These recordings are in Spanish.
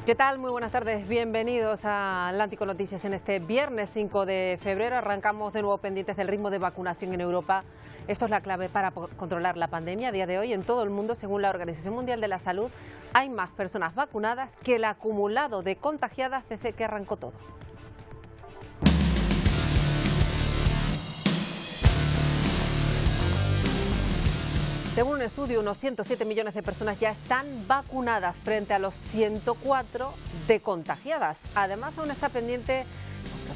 ¿Qué tal? Muy buenas tardes, bienvenidos a Atlántico Noticias. En este viernes 5 de febrero arrancamos de nuevo pendientes del ritmo de vacunación en Europa. Esto es la clave para controlar la pandemia. A día de hoy en todo el mundo, según la Organización Mundial de la Salud, hay más personas vacunadas que el acumulado de contagiadas desde que arrancó todo. Según un estudio, unos 107 millones de personas ya están vacunadas frente a los 104 de contagiadas. Además, aún está pendiente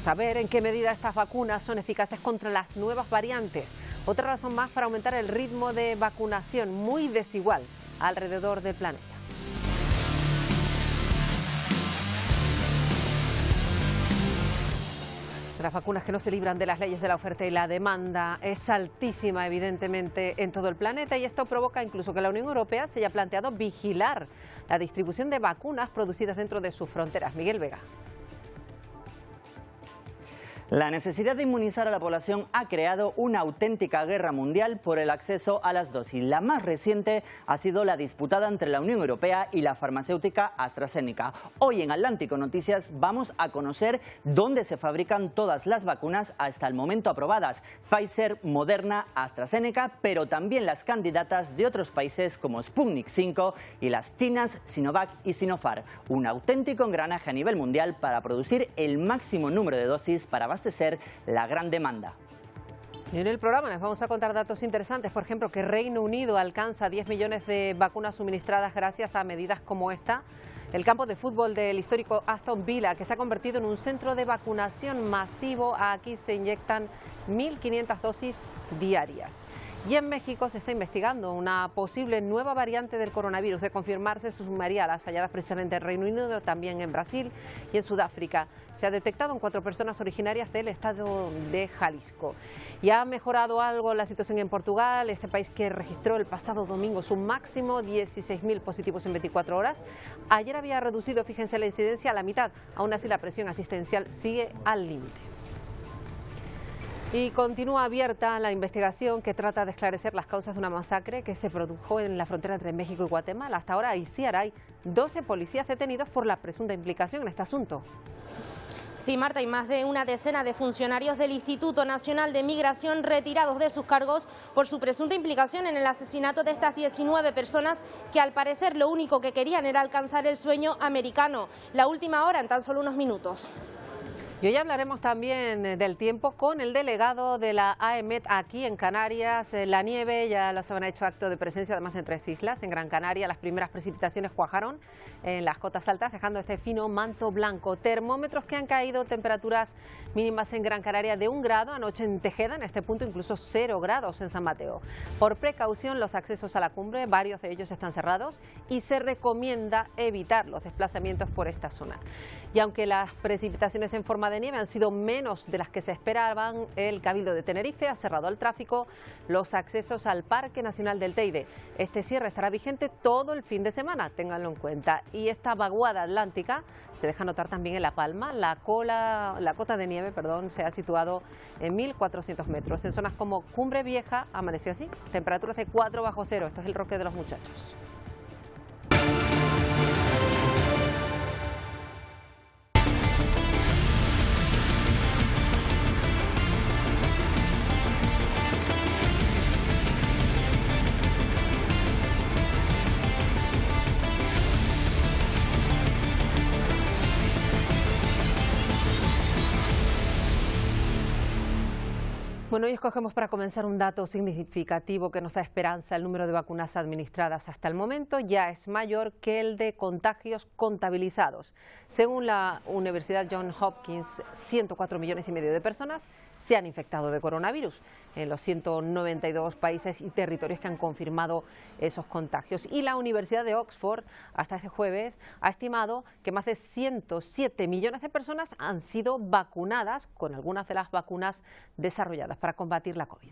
saber en qué medida estas vacunas son eficaces contra las nuevas variantes. Otra razón más para aumentar el ritmo de vacunación, muy desigual alrededor del planeta. Las vacunas que no se libran de las leyes de la oferta y la demanda es altísima, evidentemente, en todo el planeta, y esto provoca incluso que la Unión Europea se haya planteado vigilar la distribución de vacunas producidas dentro de sus fronteras. Miguel Vega. La necesidad de inmunizar a la población ha creado una auténtica guerra mundial por el acceso a las dosis. La más reciente ha sido la disputada entre la Unión Europea y la farmacéutica AstraZeneca. Hoy en Atlántico Noticias vamos a conocer dónde se fabrican todas las vacunas hasta el momento aprobadas: Pfizer, Moderna, AstraZeneca, pero también las candidatas de otros países como Sputnik 5 y las chinas Sinovac y Sinopharm. Un auténtico engranaje a nivel mundial para producir el máximo número de dosis para abastecer la gran demanda. Y en el programa les vamos a contar datos interesantes, por ejemplo, que Reino Unido alcanza 10 millones de vacunas suministradas gracias a medidas como esta. El campo de fútbol del histórico Aston Villa, que se ha convertido en un centro de vacunación masivo. Aquí se inyectan 1.500 dosis diarias. Y en México se está investigando una posible nueva variante del coronavirus. De confirmarse, se sumaría a las halladas precisamente en Reino Unido, también en Brasil y en Sudáfrica. Se ha detectado en 4 personas originarias del estado de Jalisco. Y ha mejorado algo la situación en Portugal, este país que registró el pasado domingo su máximo, 16.000 positivos en 24 horas. Ayer había reducido, fíjense, la incidencia a la mitad. Aún así, la presión asistencial sigue al límite. Y continúa abierta la investigación que trata de esclarecer las causas de una masacre que se produjo en la frontera entre México y Guatemala. Hasta ahora hay 12 policías detenidos por la presunta implicación en este asunto. Sí, Marta, y más de una decena de funcionarios del Instituto Nacional de Migración retirados de sus cargos por su presunta implicación en el asesinato de estas 19 personas que al parecer lo único que querían era alcanzar el sueño americano. La última hora en tan solo unos minutos. Y hoy hablaremos también del tiempo con el delegado de la AEMET aquí en Canarias. La nieve ya los han hecho acto de presencia, además en 3 islas. En Gran Canaria las primeras precipitaciones cuajaron en las cotas altas, dejando este fino manto blanco. Termómetros que han caído, temperaturas mínimas en Gran Canaria de 1 grado, anoche en Tejeda, en este punto incluso 0 grados en San Mateo. Por precaución, los accesos a la cumbre, varios de ellos están cerrados y se recomienda evitar los desplazamientos por esta zona. Y aunque las precipitaciones en forma de nieve han sido menos de las que se esperaban, el Cabildo de Tenerife ha cerrado al tráfico los accesos al Parque Nacional del Teide. Este cierre estará vigente todo el fin de semana, ténganlo en cuenta. Y esta vaguada atlántica se deja notar también en La Palma. La cota de nieve, se ha situado en 1.400 metros. En zonas como Cumbre Vieja amaneció así, temperaturas de 4 bajo cero. Esto es el Roque de los Muchachos. Bueno, hoy escogemos para comenzar un dato significativo que nos da esperanza. El número de vacunas administradas hasta el momento ya es mayor que el de contagios contabilizados. Según la Universidad Johns Hopkins, 104 millones y medio de personas se han infectado de coronavirus en los 192 países y territorios que han confirmado esos contagios. Y la Universidad de Oxford, hasta este jueves, ha estimado que más de 107 millones de personas han sido vacunadas con algunas de las vacunas desarrolladas para combatir la COVID.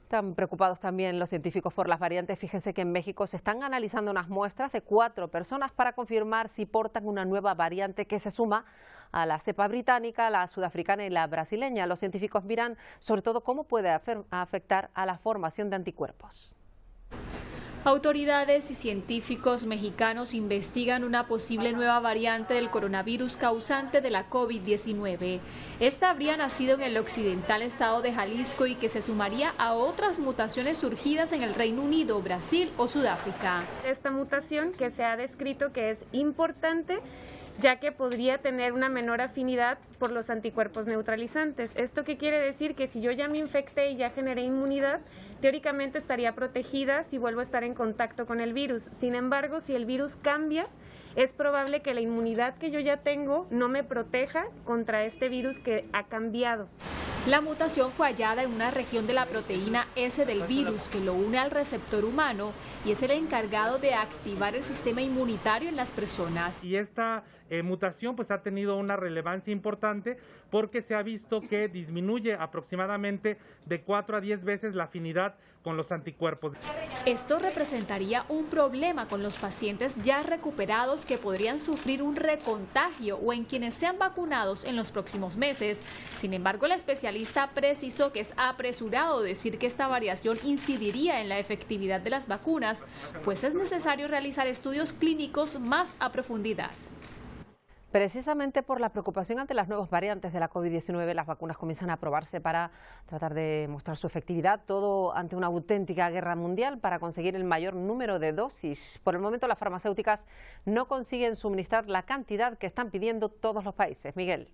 Están preocupados también los científicos por las variantes. Fíjense que en México se están analizando unas muestras de 4 personas para confirmar si portan una nueva variante que se suma a la cepa británica, la sudafricana y la brasileña. Los científicos miran sobre todo cómo puede afectar a la formación de anticuerpos. Autoridades y científicos mexicanos investigan una posible nueva variante del coronavirus causante de la COVID-19. Esta habría nacido en el occidental estado de Jalisco y que se sumaría a otras mutaciones surgidas en el Reino Unido, Brasil o Sudáfrica. Esta mutación que se ha descrito que es importante, ya que podría tener una menor afinidad por los anticuerpos neutralizantes. ¿Esto qué quiere decir? Que si yo ya me infecté y ya generé inmunidad, teóricamente estaría protegida si vuelvo a estar en contacto con el virus. Sin embargo, si el virus cambia, es probable que la inmunidad que yo ya tengo no me proteja contra este virus que ha cambiado. La mutación fue hallada en una región de la proteína S del virus que lo une al receptor humano y es el encargado de activar el sistema inmunitario en las personas. Y esta mutación pues ha tenido una relevancia importante porque se ha visto que disminuye aproximadamente de 4 a 10 veces la afinidad con los anticuerpos. Esto representaría un problema con los pacientes ya recuperados que podrían sufrir un recontagio o en quienes sean vacunados en los próximos meses. Sin embargo, el especialista precisó que es apresurado decir que esta variación incidiría en la efectividad de las vacunas, pues es necesario realizar estudios clínicos más a profundidad. Precisamente por la preocupación ante las nuevas variantes de la COVID-19, las vacunas comienzan a probarse para tratar de mostrar su efectividad, todo ante una auténtica guerra mundial para conseguir el mayor número de dosis. Por el momento, las farmacéuticas no consiguen suministrar la cantidad que están pidiendo todos los países. Miguel.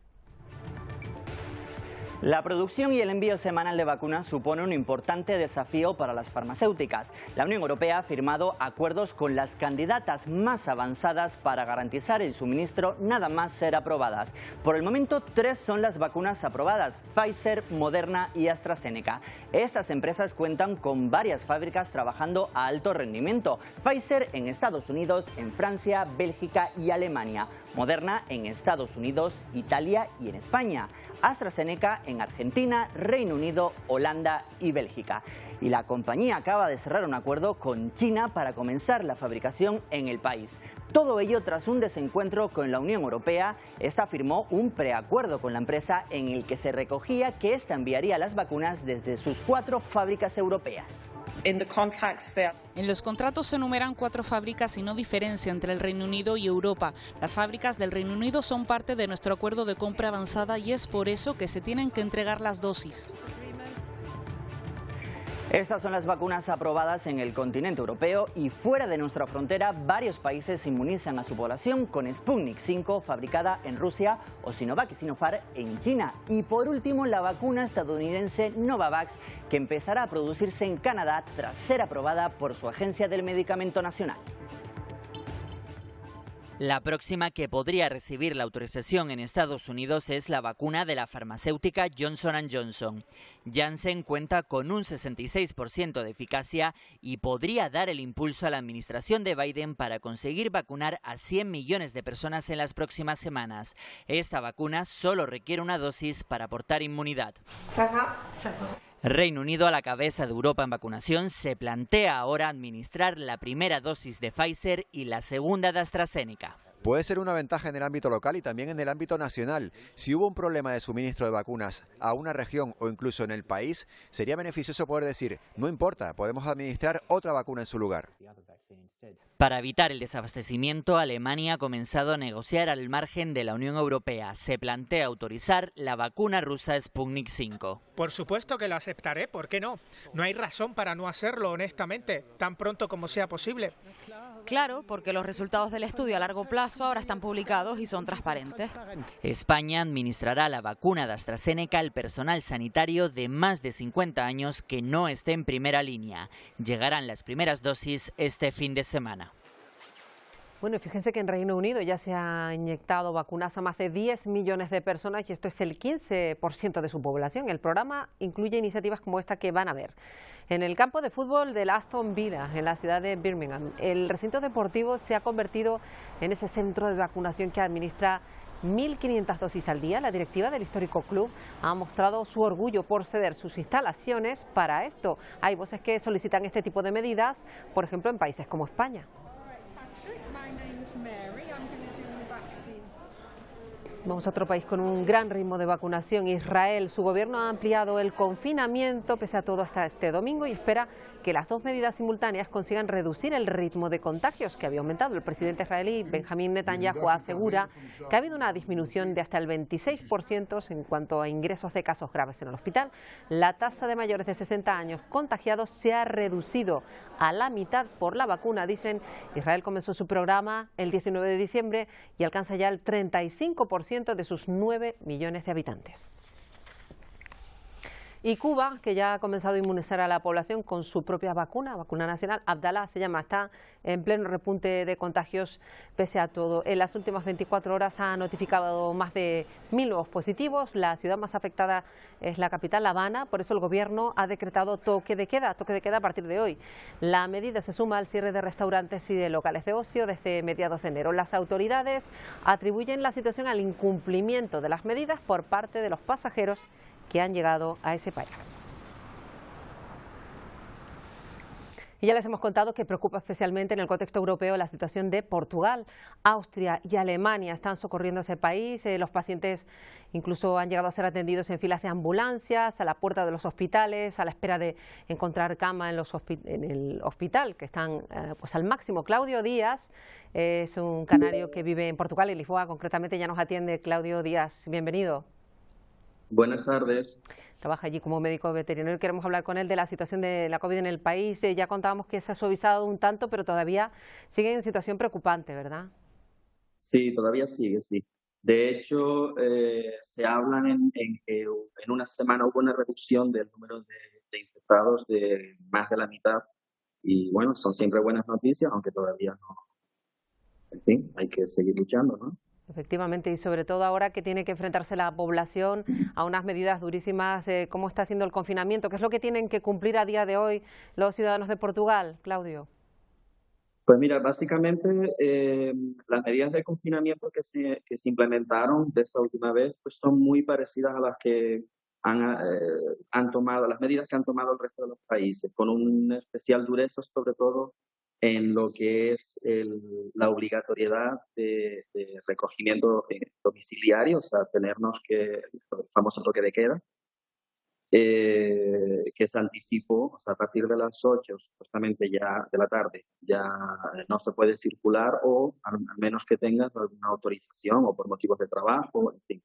La producción y el envío semanal de vacunas supone un importante desafío para las farmacéuticas. La Unión Europea ha firmado acuerdos con las candidatas más avanzadas para garantizar el suministro nada más ser aprobadas. Por el momento, 3 son las vacunas aprobadas: Pfizer, Moderna y AstraZeneca. Estas empresas cuentan con varias fábricas trabajando a alto rendimiento. Pfizer en Estados Unidos, en Francia, Bélgica y Alemania. Moderna en Estados Unidos, Italia y en España. AstraZeneca en Argentina, Reino Unido, Holanda y Bélgica. Y la compañía acaba de cerrar un acuerdo con China para comenzar la fabricación en el país. Todo ello tras un desencuentro con la Unión Europea. Esta firmó un preacuerdo con la empresa en el que se recogía que esta enviaría las vacunas desde sus 4 fábricas europeas. En los contratos se enumeran 4 fábricas y no diferencia entre el Reino Unido y Europa. Las fábricas del Reino Unido son parte de nuestro acuerdo de compra avanzada y es por eso que se tienen que entregar las dosis. Estas son las vacunas aprobadas en el continente europeo y fuera de nuestra frontera varios países inmunizan a su población con Sputnik 5 fabricada en Rusia o Sinovac y Sinopharm en China. Y por último, la vacuna estadounidense Novavax, que empezará a producirse en Canadá tras ser aprobada por su Agencia del Medicamento Nacional. La próxima que podría recibir la autorización en Estados Unidos es la vacuna de la farmacéutica Johnson & Johnson. Janssen cuenta con un 66% de eficacia y podría dar el impulso a la administración de Biden para conseguir vacunar a 100 millones de personas en las próximas semanas. Esta vacuna solo requiere una dosis para aportar inmunidad. Reino Unido, a la cabeza de Europa en vacunación, se plantea ahora administrar la primera dosis de Pfizer y la segunda de AstraZeneca. Puede ser una ventaja en el ámbito local y también en el ámbito nacional. Si hubo un problema de suministro de vacunas a una región o incluso en el país, sería beneficioso poder decir, no importa, podemos administrar otra vacuna en su lugar. Para evitar el desabastecimiento, Alemania ha comenzado a negociar al margen de la Unión Europea. Se plantea autorizar la vacuna rusa Sputnik 5. Por supuesto que lo aceptaré, ¿por qué no? No hay razón para no hacerlo, honestamente, tan pronto como sea posible. Claro, porque los resultados del estudio a largo plazo ahora están publicados y son transparentes. España administrará la vacuna de AstraZeneca al personal sanitario de más de 50 años que no esté en primera línea. Llegarán las primeras dosis este fin de semana. Bueno, y fíjense que en Reino Unido ya se ha inyectado vacunas a más de 10 millones de personas y esto es el 15% de su población. El programa incluye iniciativas como esta que van a ver. En el campo de fútbol del Aston Villa, en la ciudad de Birmingham, el recinto deportivo se ha convertido en ese centro de vacunación que administra 1.500 dosis al día. La directiva del histórico club ha mostrado su orgullo por ceder sus instalaciones para esto. Hay voces que solicitan este tipo de medidas, por ejemplo, en países como España. Vamos a otro país con un gran ritmo de vacunación, Israel. Su gobierno ha ampliado el confinamiento pese a todo hasta este domingo y espera que las dos medidas simultáneas consigan reducir el ritmo de contagios que había aumentado. El presidente israelí Benjamín Netanyahu asegura que ha habido una disminución de hasta el 26% en cuanto a ingresos de casos graves en el hospital. La tasa de mayores de 60 años contagiados se ha reducido a la mitad por la vacuna, dicen. Israel comenzó su programa el 19 de diciembre y alcanza ya el 35% de sus 9 millones de habitantes. Y Cuba, que ya ha comenzado a inmunizar a la población con su propia vacuna nacional, Abdalá se llama, está en pleno repunte de contagios pese a todo. En las últimas 24 horas ha notificado más de 1000 nuevos positivos. La ciudad más afectada es la capital, La Habana, por eso el gobierno ha decretado toque de queda a partir de hoy. La medida se suma al cierre de restaurantes y de locales de ocio desde mediados de enero. Las autoridades atribuyen la situación al incumplimiento de las medidas por parte de los pasajeros que han llegado a ese país. Y ya les hemos contado que preocupa especialmente en el contexto europeo la situación de Portugal. Austria y Alemania están socorriendo a ese país. Los pacientes incluso han llegado a ser atendidos en filas de ambulancias, a la puerta de los hospitales, a la espera de encontrar cama en el hospital, que están pues al máximo. Claudio Díaz es un canario que vive en Portugal, en Lisboa concretamente. Ya nos atiende Claudio Díaz. Bienvenido. Buenas tardes. Trabaja allí como médico veterinario. Queremos hablar con él de la situación de la COVID en el país. Ya contábamos que se ha suavizado un tanto, pero todavía sigue en situación preocupante, ¿verdad? Sí, todavía sigue, sí. De hecho, se hablan en que en una semana hubo una reducción del número de infectados de más de la mitad. Y bueno, son siempre buenas noticias, aunque todavía no. En fin, hay que seguir luchando, ¿no? Efectivamente, y sobre todo ahora que tiene que enfrentarse la población a unas medidas durísimas. ¿Cómo está siendo el confinamiento? ¿Qué es lo que tienen que cumplir a día de hoy los ciudadanos de Portugal, Claudio? Pues mira, básicamente las medidas de confinamiento que se implementaron de esta última vez pues son muy parecidas a las que han tomado, las medidas que han tomado el resto de los países, con una especial dureza sobre todo en lo que es la obligatoriedad de recogimiento domiciliario, o sea, tenernos el famoso toque de queda, que se anticipó, o sea, a partir de las 8 supuestamente ya de la tarde ya no se puede circular o al menos que tengas alguna autorización o por motivos de trabajo, en fin.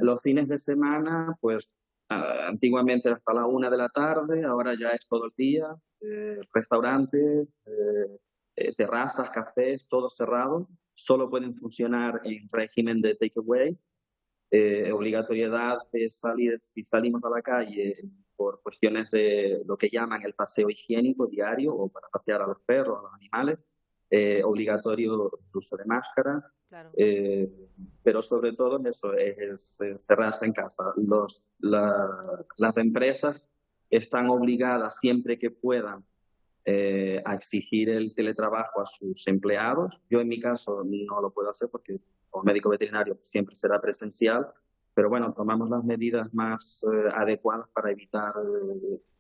Los fines de semana, pues antiguamente hasta la 1 de la tarde, ahora ya es todo el día, restaurantes, terrazas, cafés, todo cerrado, solo pueden funcionar en régimen de takeaway, obligatoriedad de salir, si salimos a la calle por cuestiones de lo que llaman el paseo higiénico diario o para pasear a los perros, a los animales, obligatorio el uso de máscara. Claro. Pero sobre todo eso es cerrarse en casa. Las empresas están obligadas siempre que puedan a exigir el teletrabajo a sus empleados. Yo en mi caso no lo puedo hacer porque como médico veterinario siempre será presencial, pero bueno, tomamos las medidas más adecuadas para evitar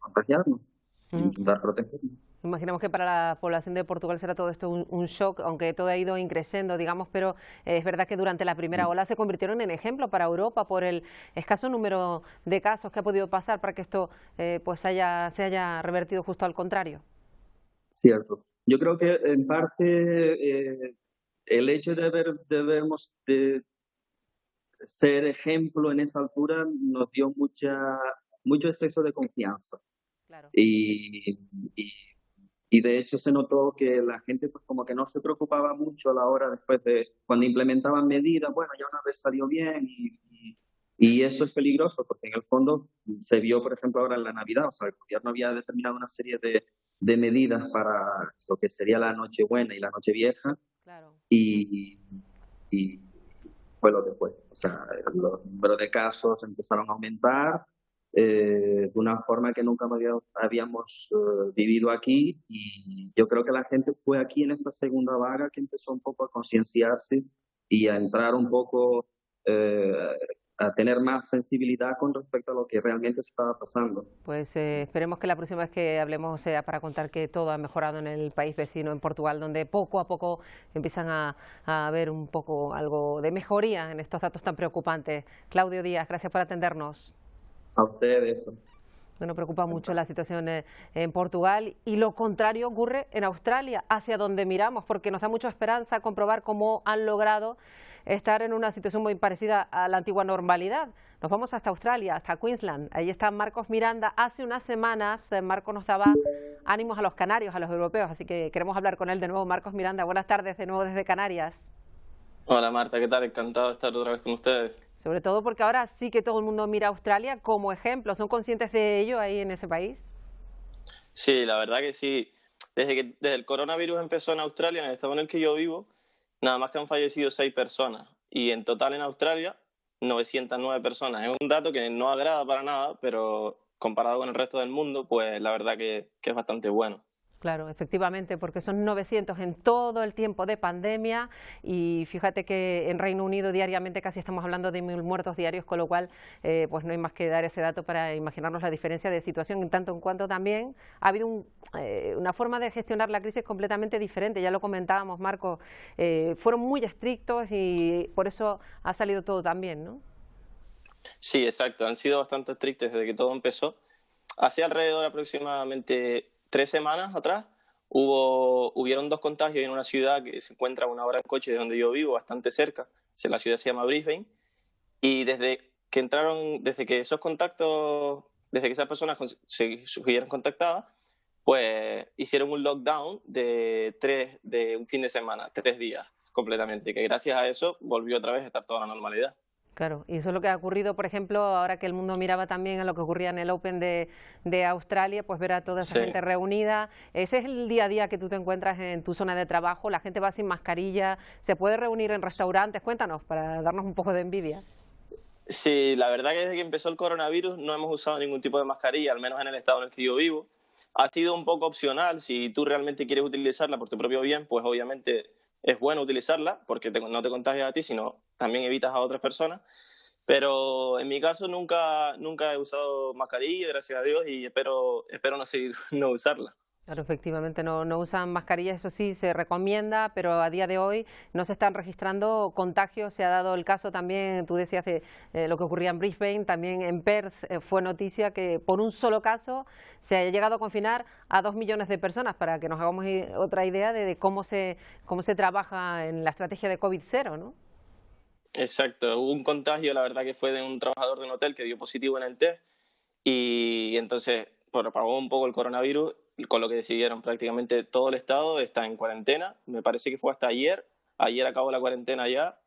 contagiarnos, intentar protegernos. Imaginamos que para la población de Portugal será todo esto un shock, aunque todo ha ido increciendo, digamos, pero es verdad que durante la primera ola se convirtieron en ejemplo para Europa por el escaso número de casos que ha podido pasar para que esto pues se haya revertido justo al contrario. Cierto. Yo creo que en parte el hecho de ser ejemplo en esa altura nos dio mucho exceso de confianza. Claro. Y de hecho se notó que la gente pues como que no se preocupaba mucho a la hora después de cuando implementaban medidas, bueno, ya una vez salió bien y eso es peligroso porque en el fondo se vio, por ejemplo, ahora en la Navidad, o sea, el gobierno había determinado una serie de medidas para lo que sería la Nochebuena y la Nochevieja. Claro. Y fue lo que fue. O sea, los números de casos empezaron a aumentar de una forma que nunca habíamos vivido aquí, y yo creo que la gente fue aquí en esta segunda vaga que empezó un poco a concienciarse y a entrar un poco a tener más sensibilidad con respecto a lo que realmente estaba pasando. Pues esperemos que la próxima vez que hablemos sea para contar que todo ha mejorado en el país vecino, en Portugal, donde poco a poco empiezan a ver un poco algo de mejoría en estos datos tan preocupantes. Claudio Díaz, gracias por atendernos. A ustedes. Bueno, preocupa mucho la situación en Portugal y lo contrario ocurre en Australia, hacia donde miramos, porque nos da mucha esperanza comprobar cómo han logrado estar en una situación muy parecida a la antigua normalidad. Nos vamos hasta Australia, hasta Queensland. Ahí está Marcos Miranda. Hace unas semanas Marcos nos daba ánimos a los canarios, a los europeos, así que queremos hablar con él de nuevo. Marcos Miranda, buenas tardes de nuevo desde Canarias. Hola Marta, ¿qué tal? Encantado de estar otra vez con ustedes. Sobre todo porque ahora sí que todo el mundo mira a Australia como ejemplo. ¿Son conscientes de ello ahí en ese país? Sí, la verdad que sí. Desde el coronavirus empezó en Australia, en el estado en el que yo vivo, nada más que han fallecido 6 personas. Y en total en Australia, 909 personas. Es un dato que no agrada para nada, pero comparado con el resto del mundo, pues la verdad que es bastante bueno. Claro, efectivamente, porque son 900 en todo el tiempo de pandemia y fíjate que en Reino Unido diariamente casi estamos hablando de 1000 muertos diarios, con lo cual pues no hay más que dar ese dato para imaginarnos la diferencia de situación, en tanto en cuanto también ha habido una forma de gestionar la crisis completamente diferente. Ya lo comentábamos, Marco, fueron muy estrictos y por eso ha salido todo tan bien, ¿no? Sí, exacto, han sido bastante estrictos desde que todo empezó. Hace alrededor aproximadamente 3 semanas atrás hubieron 2 contagios en una ciudad que se encuentra a 1 hora en coche de donde yo vivo, bastante cerca. La ciudad se llama Brisbane. Y desde que esas personas se supieron contactadas, pues hicieron un lockdown de un fin de semana, 3 días completamente, que gracias a eso volvió otra vez a estar toda la normalidad. Claro, y eso es lo que ha ocurrido, por ejemplo, ahora que el mundo miraba también a lo que ocurría en el Open de Australia, pues ver a toda esa gente reunida. Ese es el día a día que tú te encuentras en tu zona de trabajo, la gente va sin mascarilla, se puede reunir en restaurantes. Cuéntanos, para darnos un poco de envidia. Sí, la verdad que desde que empezó el coronavirus no hemos usado ningún tipo de mascarilla, al menos en el estado en el que yo vivo. Ha sido un poco opcional, si tú realmente quieres utilizarla por tu propio bien, pues obviamente es bueno utilizarla porque no te contagias a ti, sino también evitas a otras personas. Pero en mi caso nunca he usado mascarilla, gracias a Dios, y espero no usarla. Claro, efectivamente, no usan mascarillas, eso sí, se recomienda, pero a día de hoy no se están registrando contagios. Se ha dado el caso también, tú decías, de lo que ocurría en Brisbane, también en Perth fue noticia que por un solo caso se haya llegado a confinar a 2 millones de personas, para que nos hagamos otra idea de cómo se trabaja en la estrategia de COVID-0, ¿no? Exacto, hubo un contagio, la verdad que fue de un trabajador de un hotel que dio positivo en el test y entonces propagó un poco el coronavirus, con lo que decidieron prácticamente todo el estado está en cuarentena. Me parece que fue hasta ayer acabó la cuarentena ya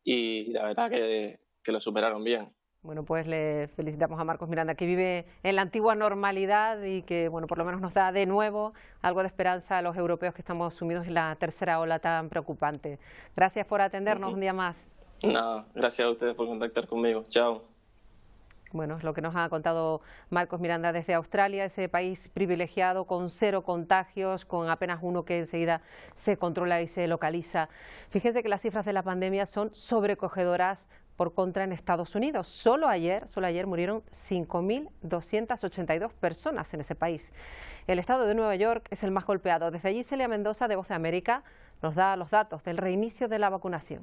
y la verdad que lo superaron bien. Bueno, pues le felicitamos a Marcos Miranda, que vive en la antigua normalidad y que, bueno, por lo menos nos da de nuevo algo de esperanza a los europeos que estamos sumidos en la tercera ola tan preocupante. Gracias por atendernos un día más. No, gracias a ustedes por contactar conmigo. Chao. Bueno, es lo que nos ha contado Marcos Miranda desde Australia, ese país privilegiado con 0 contagios, con apenas uno que enseguida se controla y se localiza. Fíjense que las cifras de la pandemia son sobrecogedoras por contra en Estados Unidos. Solo ayer murieron 5.282 personas en ese país. El estado de Nueva York es el más golpeado. Desde allí Celia Mendoza, de Voz de América, nos da los datos del reinicio de la vacunación.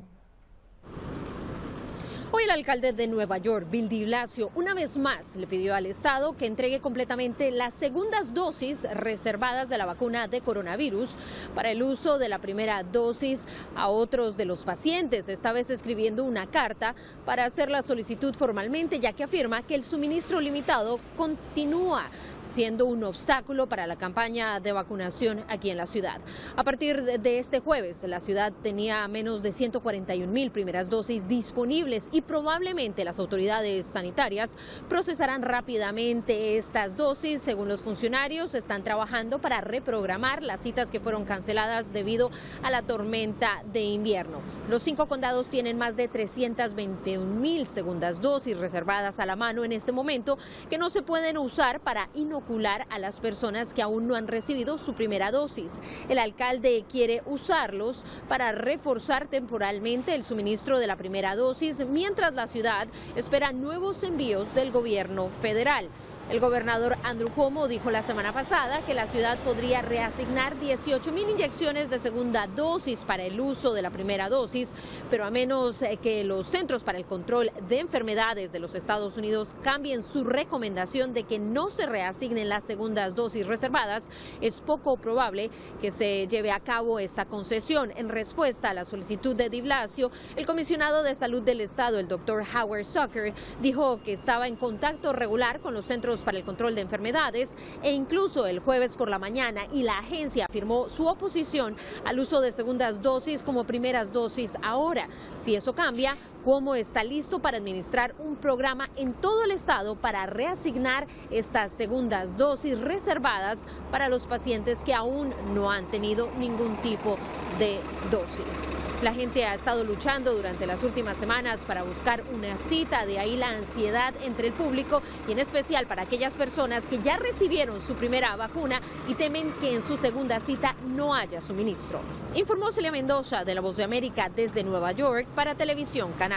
Hoy el alcalde de Nueva York, Bill de Blasio, una vez más le pidió al Estado que entregue completamente las segundas dosis reservadas de la vacuna de coronavirus para el uso de la primera dosis a otros de los pacientes, esta vez escribiendo una carta para hacer la solicitud formalmente, ya que afirma que el suministro limitado continúa siendo un obstáculo para la campaña de vacunación aquí en la ciudad. A partir de este jueves, la ciudad tenía menos de 141.000 primeras dosis disponibles y probablemente las autoridades sanitarias procesarán rápidamente estas dosis. Según los funcionarios, están trabajando para reprogramar las citas que fueron canceladas debido a la tormenta de invierno. Los 5 condados tienen más de 321.000 segundas dosis reservadas a la mano en este momento, que no se pueden usar para inocular a las personas que aún no han recibido su primera dosis. El alcalde quiere usarlos para reforzar temporalmente el suministro de la primera dosis, mientras mientras la ciudad espera nuevos envíos del gobierno federal. El gobernador Andrew Cuomo dijo la semana pasada que la ciudad podría reasignar 18.000 inyecciones de segunda dosis para el uso de la primera dosis, pero a menos que los Centros para el Control de Enfermedades de los Estados Unidos cambien su recomendación de que no se reasignen las segundas dosis reservadas, es poco probable que se lleve a cabo esta concesión. En respuesta a la solicitud de de Blasio, el comisionado de Salud del Estado, el doctor Howard Zucker, dijo que estaba en contacto regular con los Centros para el Control de Enfermedades e incluso el jueves por la mañana, y la agencia afirmó su oposición al uso de segundas dosis como primeras dosis ahora. Si eso cambia, Cuomo está listo para administrar un programa en todo el estado para reasignar estas segundas dosis reservadas para los pacientes que aún no han tenido ningún tipo de dosis. La gente ha estado luchando durante las últimas semanas para buscar una cita, de ahí la ansiedad entre el público y en especial para aquellas personas que ya recibieron su primera vacuna y temen que en su segunda cita no haya suministro. Informó Celia Mendoza de La Voz de América desde Nueva York para Televisión Canaria.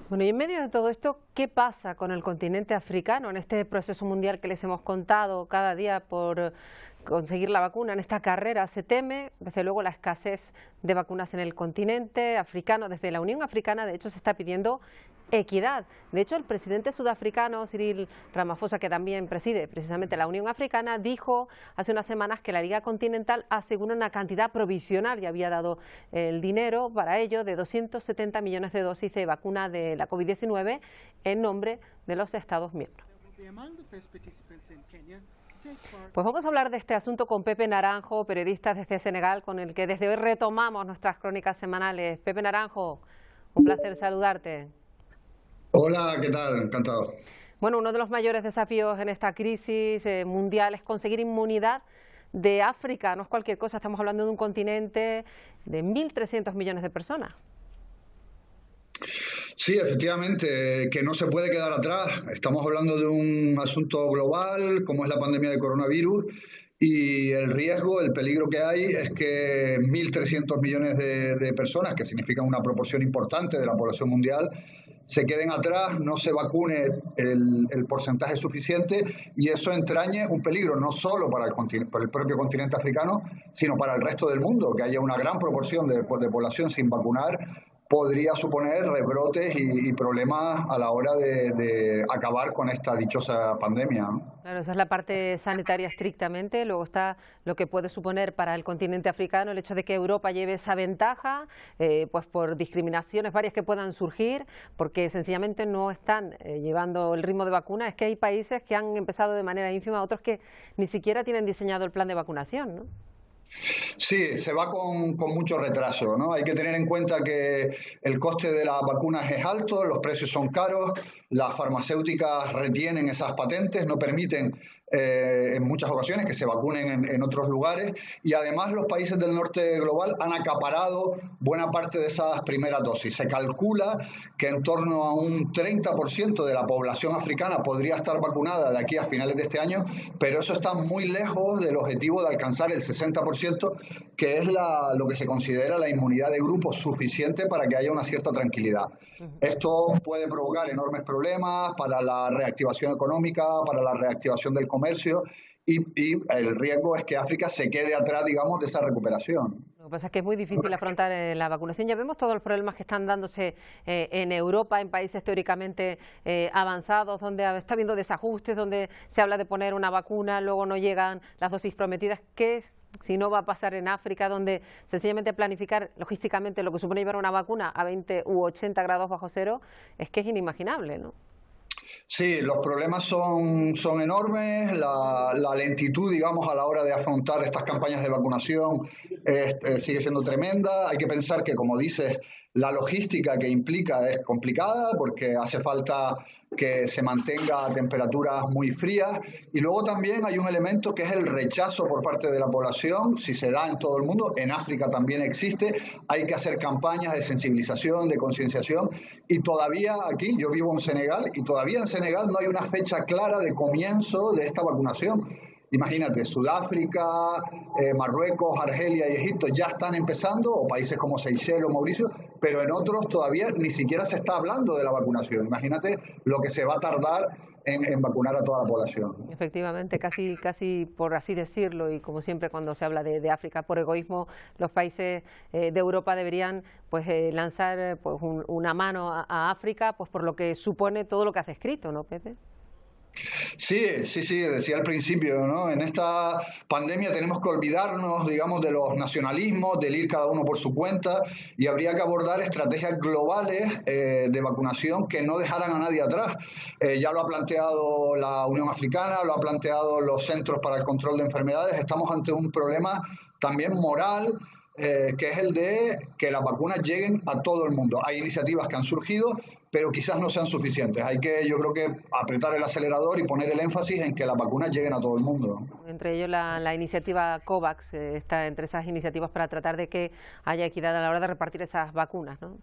Bueno, y en medio de todo esto, ¿qué pasa con el continente africano en este proceso mundial que les hemos contado cada día por conseguir la vacuna? En esta carrera se teme, desde luego, la escasez de vacunas en el continente africano. Desde la Unión Africana, de hecho, se está pidiendo equidad. De hecho, el presidente sudafricano, Cyril Ramaphosa, que también preside precisamente la Unión Africana, dijo hace unas semanas que la Liga Continental asegura una cantidad provisional y había dado el dinero para ello de 270 millones de dosis de vacuna de la COVID-19 en nombre de los Estados miembros. Pues vamos a hablar de este asunto con Pepe Naranjo, periodista desde Senegal, con el que desde hoy retomamos nuestras crónicas semanales. Pepe Naranjo, un placer saludarte. Hola, ¿qué tal? Encantado. Bueno, uno de los mayores desafíos en esta crisis mundial es conseguir inmunidad de África. No es cualquier cosa, estamos hablando de un continente de 1.300 millones de personas. Sí, efectivamente, que no se puede quedar atrás. Estamos hablando de un asunto global, como es la pandemia de coronavirus, y el riesgo, el peligro que hay es que 1.300 millones de personas, que significan una proporción importante de la población mundial, se queden atrás, no se vacune el porcentaje suficiente, y eso entrañe un peligro no solo para el propio continente africano, sino para el resto del mundo. Que haya una gran proporción de población sin vacunar podría suponer rebrotes y problemas a la hora de acabar con esta dichosa pandemia, ¿no? Claro, esa es la parte sanitaria estrictamente. Luego está lo que puede suponer para el continente africano el hecho de que Europa lleve esa ventaja, pues por discriminaciones varias que puedan surgir, porque sencillamente no están llevando el ritmo de vacuna. Es que hay países que han empezado de manera ínfima, otros que ni siquiera tienen diseñado el plan de vacunación, ¿no? Sí, se va con mucho retraso, ¿no? Hay que tener en cuenta que el coste de las vacunas es alto, los precios son caros, las farmacéuticas retienen esas patentes, no permiten en muchas ocasiones que se vacunen en otros lugares, y además los países del norte global han acaparado buena parte de esas primeras dosis. Se calcula que en torno a un 30% de la población africana podría estar vacunada de aquí a finales de este año, pero eso está muy lejos del objetivo de alcanzar el 60%, que es lo que se considera la inmunidad de grupo suficiente para que haya una cierta tranquilidad. Esto puede provocar enormes problemas para la reactivación económica, para la reactivación del comercio, y el riesgo es que África se quede atrás, digamos, de esa recuperación. Lo que pasa es que es muy difícil afrontar la vacunación. Ya vemos todos los problemas que están dándose en Europa, en países teóricamente avanzados, donde está habiendo desajustes, donde se habla de poner una vacuna, luego no llegan las dosis prometidas. ¿Qué es? Si no va a pasar en África, donde sencillamente planificar logísticamente lo que supone llevar una vacuna a 20 u 80 grados bajo cero es que es inimaginable, ¿no? Sí, los problemas son enormes, la lentitud, digamos, a la hora de afrontar estas campañas de vacunación sigue siendo tremenda. Hay que pensar que, como dices, la logística que implica es complicada porque hace falta que se mantenga a temperaturas muy frías, y luego también hay un elemento que es el rechazo por parte de la población. Si se da en todo el mundo, en África también existe, hay que hacer campañas de sensibilización, de concienciación, y todavía aquí, yo vivo en Senegal, y todavía en Senegal no hay una fecha clara de comienzo de esta vacunación. Imagínate, Sudáfrica, Marruecos, Argelia y Egipto ya están empezando, o países como Seychelles o Mauricio, pero en otros todavía ni siquiera se está hablando de la vacunación. Imagínate lo que se va a tardar en vacunar a toda la población. Efectivamente, casi por así decirlo, y como siempre cuando se habla de África, por egoísmo, los países de Europa deberían pues lanzar pues, una mano a África, pues por lo que supone todo lo que has descrito, ¿no, Pepe? Sí, decía al principio, ¿no? En esta pandemia tenemos que olvidarnos, digamos, de los nacionalismos, del ir cada uno por su cuenta, y habría que abordar estrategias globales de vacunación que no dejaran a nadie atrás. Ya lo ha planteado la Unión Africana, lo ha planteado los Centros para el Control de Enfermedades. Estamos ante un problema también moral, que es el de que las vacunas lleguen a todo el mundo. Hay iniciativas que han surgido, pero quizás no sean suficientes. Hay que, yo creo que, apretar el acelerador y poner el énfasis en que las vacunas lleguen a todo el mundo. Entre ellos la iniciativa COVAX está entre esas iniciativas para tratar de que haya equidad a la hora de repartir esas vacunas, ¿no?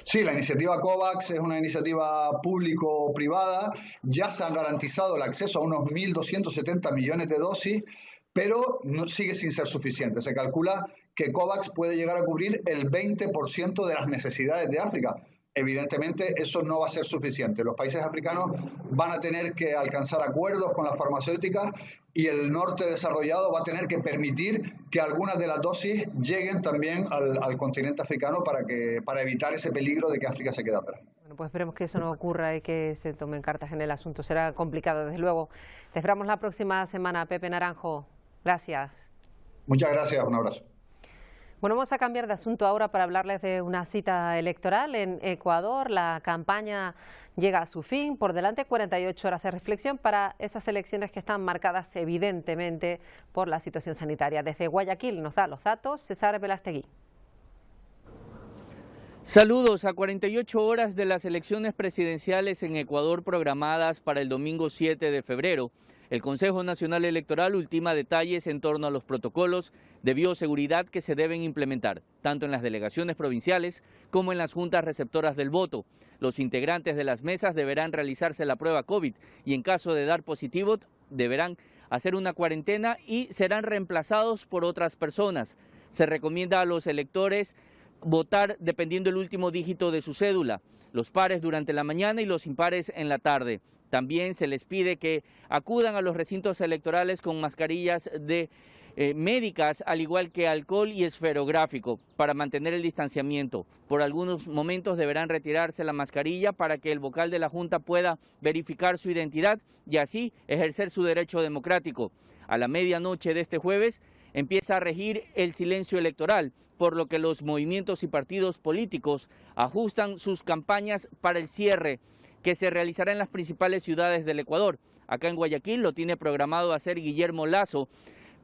Sí, la iniciativa COVAX es una iniciativa público-privada. Ya se ha garantizado el acceso a unos 1.270 millones de dosis, pero no, sigue sin ser suficiente. Se calcula que COVAX puede llegar a cubrir el 20% de las necesidades de África. Evidentemente, eso no va a ser suficiente. Los países africanos van a tener que alcanzar acuerdos con las farmacéuticas y el norte desarrollado va a tener que permitir que algunas de las dosis lleguen también al continente africano para evitar ese peligro de que África se quede atrás. Bueno, pues esperemos que eso no ocurra y que se tomen cartas en el asunto. Será complicado, desde luego. Te esperamos la próxima semana, Pepe Naranjo. Gracias. Muchas gracias, un abrazo. Bueno, vamos a cambiar de asunto ahora para hablarles de una cita electoral en Ecuador. La campaña llega a su fin. Por delante 48 horas de reflexión para esas elecciones que están marcadas evidentemente por la situación sanitaria. Desde Guayaquil nos da los datos César Velastegui. Saludos. A 48 horas de las elecciones presidenciales en Ecuador programadas para el domingo 7 de febrero, el Consejo Nacional Electoral ultima detalles en torno a los protocolos de bioseguridad que se deben implementar, tanto en las delegaciones provinciales como en las juntas receptoras del voto. Los integrantes de las mesas deberán realizarse la prueba COVID y en caso de dar positivo deberán hacer una cuarentena y serán reemplazados por otras personas. Se recomienda a los electores votar dependiendo del último dígito de su cédula, los pares durante la mañana y los impares en la tarde. También se les pide que acudan a los recintos electorales con mascarillas médicas, al igual que alcohol y esferográfico, para mantener el distanciamiento. Por algunos momentos deberán retirarse la mascarilla para que el vocal de la Junta pueda verificar su identidad y así ejercer su derecho democrático. A la medianoche de este jueves empieza a regir el silencio electoral, por lo que los movimientos y partidos políticos ajustan sus campañas para el cierre que se realizará en las principales ciudades del Ecuador. Acá en Guayaquil lo tiene programado hacer Guillermo Lasso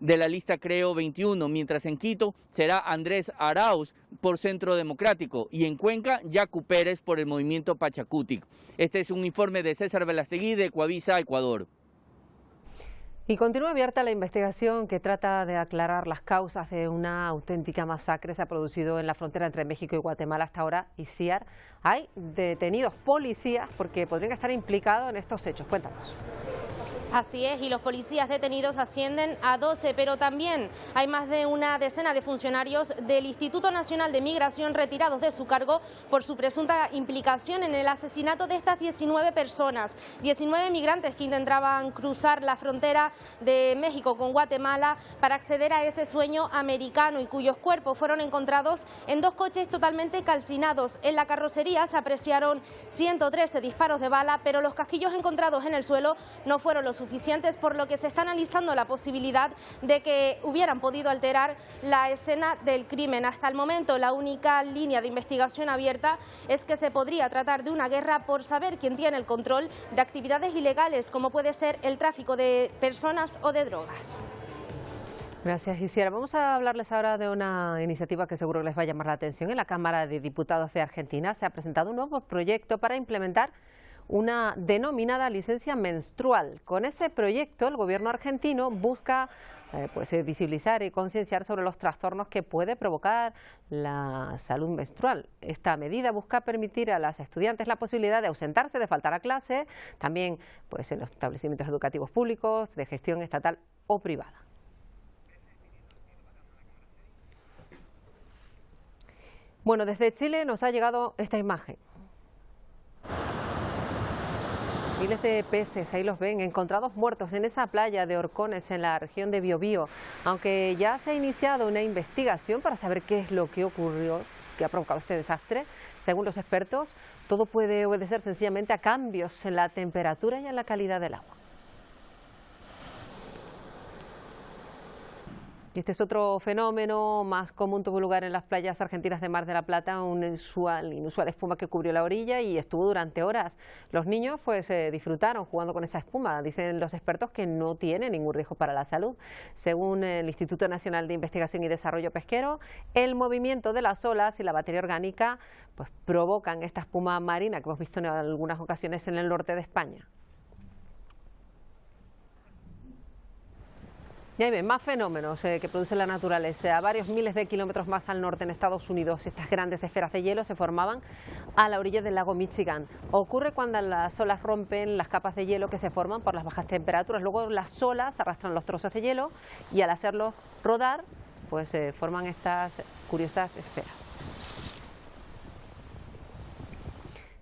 de la lista Creo 21, mientras en Quito será Andrés Arauz por Centro Democrático y en Cuenca Yacu Pérez por el movimiento Pachacutic. Este es un informe de César Velastegui de Ecuavisa, Ecuador. Y continúa abierta la investigación que trata de aclarar las causas de una auténtica masacre que se ha producido en la frontera entre México y Guatemala. Hasta ahora, Isiar, hay detenidos policías porque podrían estar implicados en estos hechos. Cuéntanos. Así es, y los policías detenidos ascienden a 12, pero también hay más de una decena de funcionarios del Instituto Nacional de Migración retirados de su cargo por su presunta implicación en el asesinato de estas 19 personas, 19 migrantes que intentaban cruzar la frontera de México con Guatemala para acceder a ese sueño americano y cuyos cuerpos fueron encontrados en dos coches totalmente calcinados. En la carrocería se apreciaron 113 disparos de bala, pero los casquillos encontrados en el suelo no fueron los suficientes, por lo que se está analizando la posibilidad de que hubieran podido alterar la escena del crimen. Hasta el momento, la única línea de investigación abierta es que se podría tratar de una guerra por saber quién tiene el control de actividades ilegales, como puede ser el tráfico de personas o de drogas. Gracias, Isiar. Vamos a hablarles ahora de una iniciativa que seguro les va a llamar la atención. En la Cámara de Diputados de Argentina se ha presentado un nuevo proyecto para implementar una denominada licencia menstrual. Con ese proyecto el gobierno argentino busca visibilizar y concienciar sobre los trastornos que puede provocar la salud menstrual. Esta medida busca permitir a las estudiantes la posibilidad de ausentarse, de faltar a clase, también en los establecimientos educativos públicos, de gestión estatal o privada. Bueno, desde Chile nos ha llegado esta imagen. Miles de peces, ahí los ven, encontrados muertos en esa playa de Horcones en la región de Biobío. Aunque ya se ha iniciado una investigación para saber qué es lo que ocurrió, que ha provocado este desastre, según los expertos, todo puede obedecer sencillamente a cambios en la temperatura y en la calidad del agua. Y este es otro fenómeno más común, tuvo lugar en las playas argentinas de Mar de la Plata, una inusual espuma que cubrió la orilla y estuvo durante horas. Los niños disfrutaron jugando con esa espuma. Dicen los expertos que no tiene ningún riesgo para la salud. Según el Instituto Nacional de Investigación y Desarrollo Pesquero, el movimiento de las olas y la batería orgánica provocan esta espuma marina que hemos visto en algunas ocasiones en el norte de España. Y ahí ven, más fenómenos que produce la naturaleza. A varios miles de kilómetros más al norte, en Estados Unidos, estas grandes esferas de hielo se formaban a la orilla del lago Michigan. Ocurre cuando las olas rompen las capas de hielo que se forman por las bajas temperaturas. Luego las olas arrastran los trozos de hielo y al hacerlos rodar, se forman estas curiosas esferas.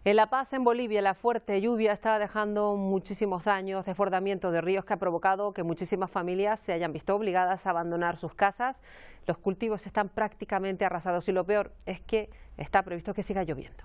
En La Paz, en Bolivia, la fuerte lluvia está dejando muchísimos daños, desbordamiento de ríos que ha provocado que muchísimas familias se hayan visto obligadas a abandonar sus casas. Los cultivos están prácticamente arrasados y lo peor es que está previsto que siga lloviendo.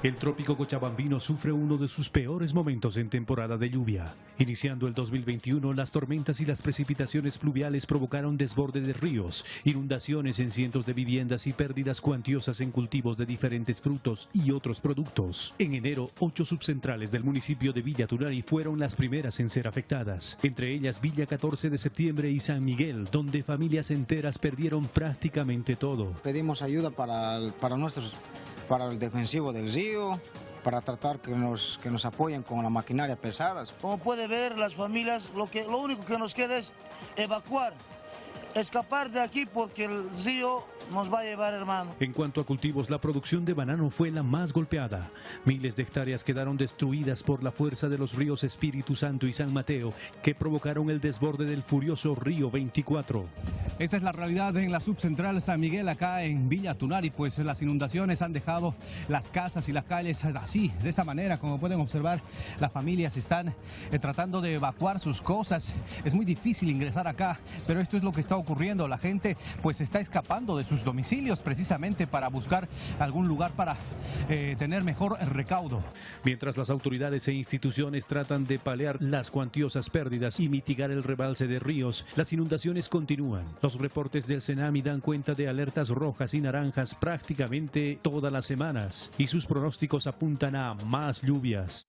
El trópico cochabambino sufre uno de sus peores momentos en temporada de lluvia. Iniciando el 2021, las tormentas y las precipitaciones pluviales provocaron desborde de ríos, inundaciones en cientos de viviendas y pérdidas cuantiosas en cultivos de diferentes frutos y otros productos. En enero, 8 subcentrales del municipio de Villa Tunari fueron las primeras en ser afectadas. Entre ellas Villa 14 de Septiembre y San Miguel, donde familias enteras perdieron prácticamente todo. Pedimos ayuda para el defensivo del río, para tratar que nos apoyen con la maquinaria pesadas. Como puede ver, las familias, lo único que nos queda es evacuar, escapar de aquí porque el río nos va a llevar, hermano. En cuanto a cultivos, la producción de banano fue la más golpeada. Miles de hectáreas quedaron destruidas por la fuerza de los ríos Espíritu Santo y San Mateo, que provocaron el desborde del furioso río 24. Esta es la realidad en la subcentral San Miguel, acá en Villa Tunari, pues las inundaciones han dejado las casas y las calles así, de esta manera. Como pueden observar, las familias están tratando de evacuar sus cosas. Es muy difícil ingresar acá, pero esto es lo que está ocurriendo. La gente pues está escapando de sus domicilios precisamente para buscar algún lugar para tener mejor recaudo. Mientras las autoridades e instituciones tratan de paliar las cuantiosas pérdidas y mitigar el rebalse de ríos, las inundaciones continúan. Los reportes del Senami dan cuenta de alertas rojas y naranjas prácticamente todas las semanas y sus pronósticos apuntan a más lluvias.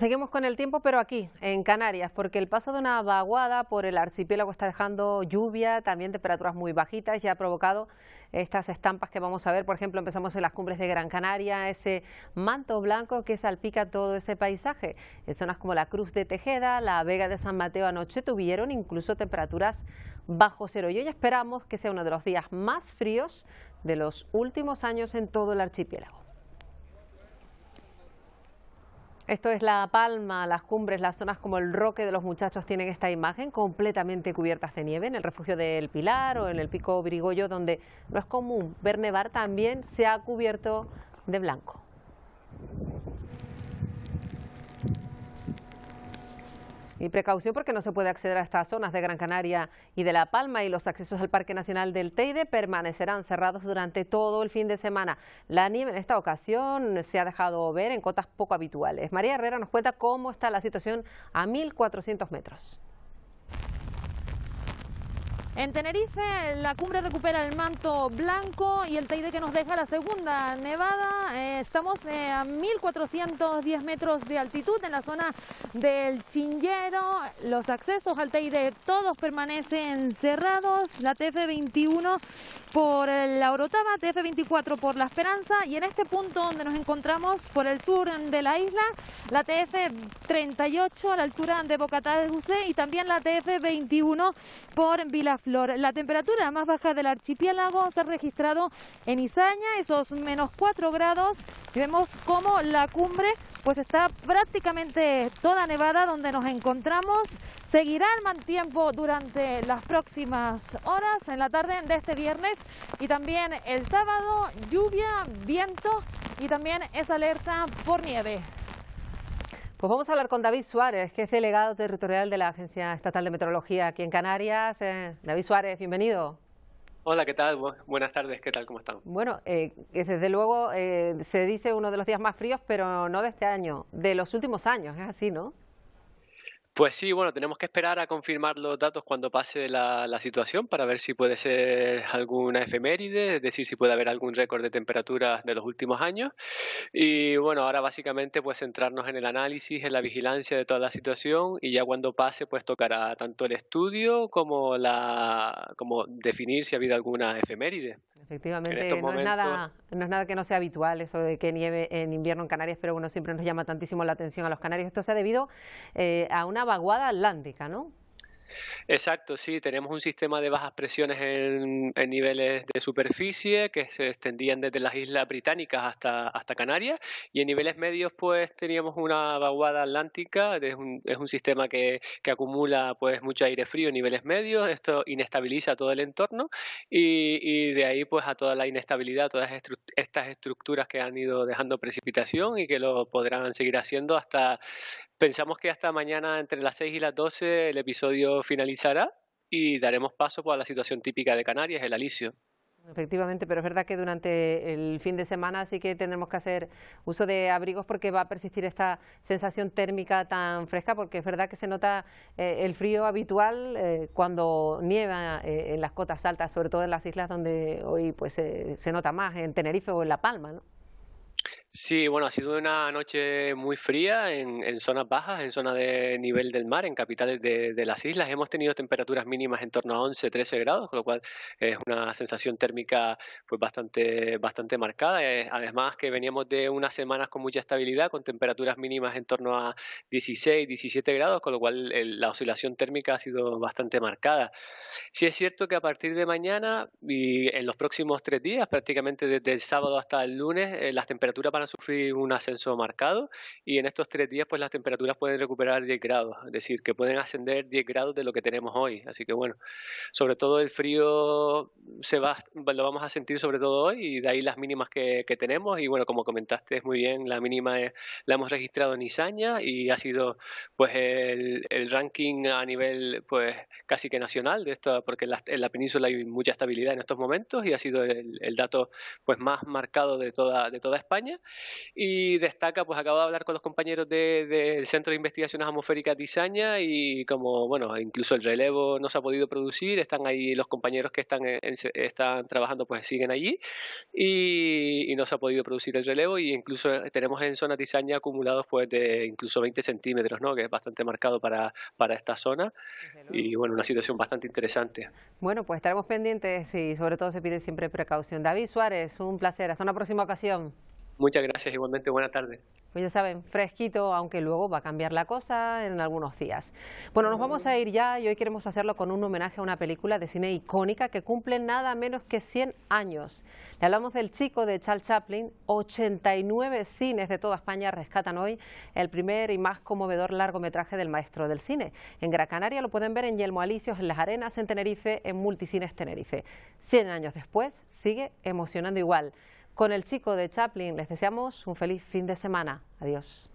Seguimos con el tiempo, pero aquí, en Canarias, porque el paso de una vaguada por el archipiélago está dejando lluvia, también temperaturas muy bajitas, y ha provocado estas estampas que vamos a ver. Por ejemplo, empezamos en las cumbres de Gran Canaria, ese manto blanco que salpica todo ese paisaje. En zonas como la Cruz de Tejeda, la Vega de San Mateo anoche tuvieron incluso temperaturas bajo cero. Y hoy esperamos que sea uno de los días más fríos de los últimos años en todo el archipiélago. Esto es La Palma, las cumbres, las zonas como el Roque de los Muchachos tienen esta imagen completamente cubiertas de nieve. En el refugio del Pilar o en el Pico Virigollo, donde no es común ver nevar, también se ha cubierto de blanco. Y precaución porque no se puede acceder a estas zonas de Gran Canaria y de La Palma, y los accesos al Parque Nacional del Teide permanecerán cerrados durante todo el fin de semana. La nieve en esta ocasión se ha dejado ver en cotas poco habituales. María Herrera nos cuenta cómo está la situación a 1.400 metros. En Tenerife, la cumbre recupera el manto blanco y el Teide que nos deja la segunda nevada. Estamos a 1.410 metros de altitud en la zona del Chinllero. Los accesos al Teide todos permanecen cerrados. La TF21 por la Orotava, TF24 por la Esperanza, y en este punto donde nos encontramos por el sur de la isla, la TF38 a la altura de Bocatá de José y también la TF21 por Vilaflor. Flor. La temperatura más baja del archipiélago se ha registrado en Izaña, esos -4 grados. Y vemos cómo la cumbre pues está prácticamente toda nevada donde nos encontramos. Seguirá el mal tiempo durante las próximas horas, en la tarde de este viernes y también el sábado, lluvia, viento y también es alerta por nieve. Pues vamos a hablar con David Suárez, que es delegado territorial de la Agencia Estatal de Meteorología aquí en Canarias. David Suárez, bienvenido. Hola, ¿qué tal? Buenas tardes, ¿qué tal? ¿Cómo están? Bueno, desde luego se dice uno de los días más fríos, pero no de este año, de los últimos años, es así, ¿no? Pues sí, bueno, tenemos que esperar a confirmar los datos cuando pase la situación para ver si puede ser alguna efeméride, es decir, si puede haber algún récord de temperatura de los últimos años. Y bueno, ahora básicamente pues centrarnos en el análisis, en la vigilancia de toda la situación y ya cuando pase pues tocará tanto el estudio como definir si ha habido alguna efeméride. Efectivamente, no es nada que no sea habitual eso de que nieve en invierno en Canarias, pero bueno, siempre nos llama tantísimo la atención a los canarios. Esto se ha debido a una vaguada atlántica, ¿no? Exacto, sí, tenemos un sistema de bajas presiones en niveles de superficie que se extendían desde las Islas Británicas hasta Canarias y en niveles medios pues teníamos una vaguada atlántica, es un sistema que acumula pues mucho aire frío en niveles medios, esto inestabiliza todo el entorno y de ahí pues a toda la inestabilidad, todas estas estructuras que han ido dejando precipitación y que lo podrán seguir haciendo hasta... Pensamos que hasta mañana entre las 6 y las 12 el episodio finalizará y daremos paso pues, a la situación típica de Canarias, el alisio. Efectivamente, pero es verdad que durante el fin de semana sí que tendremos que hacer uso de abrigos porque va a persistir esta sensación térmica tan fresca, porque es verdad que se nota el frío habitual cuando nieva en las cotas altas, sobre todo en las islas donde hoy pues se nota más, en Tenerife o en La Palma, ¿no? Sí, bueno, ha sido una noche muy fría en zonas bajas, en zona de nivel del mar, en capitales de las islas. Hemos tenido temperaturas mínimas en torno a 11-13 grados, con lo cual es una sensación térmica pues bastante marcada. Además que veníamos de unas semanas con mucha estabilidad, con temperaturas mínimas en torno a 16-17 grados, con lo cual la oscilación térmica ha sido bastante marcada. Sí es cierto que a partir de mañana y en los próximos 3 días, prácticamente desde el sábado hasta el lunes, las temperaturas van a sufrir un ascenso marcado y en estos 3 días pues las temperaturas pueden recuperar 10 grados, es decir, que pueden ascender 10 grados de lo que tenemos hoy. Así que bueno, sobre todo el frío lo vamos a sentir sobre todo hoy y de ahí las mínimas que tenemos y bueno, como comentaste muy bien, la mínima la hemos registrado en Izaña y ha sido pues el ranking a nivel pues casi que nacional de esto, porque en la península hay mucha estabilidad en estos momentos y ha sido el dato pues más marcado de toda España. Y destaca, pues acabo de hablar con los compañeros del Centro de Investigaciones Atmosféricas de Izaña y como, bueno, incluso el relevo no se ha podido producir, están ahí los compañeros que están trabajando, pues siguen allí y no se ha podido producir el relevo y incluso tenemos en zona de Izaña acumulados pues de incluso 20 centímetros, ¿no? Que es bastante marcado para esta zona y bueno, una situación bastante interesante. Bueno, pues estaremos pendientes y sobre todo se pide siempre precaución. David Suárez, un placer, hasta una próxima ocasión. Muchas gracias, igualmente, buena tarde. Pues ya saben, fresquito, aunque luego va a cambiar la cosa en algunos días. Bueno, nos vamos a ir ya y hoy queremos hacerlo con un homenaje a una película de cine icónica que cumple nada menos que 100 años. Le hablamos del Chico de Charles Chaplin. 89 cines de toda España rescatan hoy el primer y más conmovedor largometraje del maestro del cine. En Gran Canaria lo pueden ver en Yelmo Alisios, en Las Arenas, en Tenerife, en Multicines Tenerife. 100 años después sigue emocionando igual. Con el Chico de Chaplin les deseamos un feliz fin de semana. Adiós.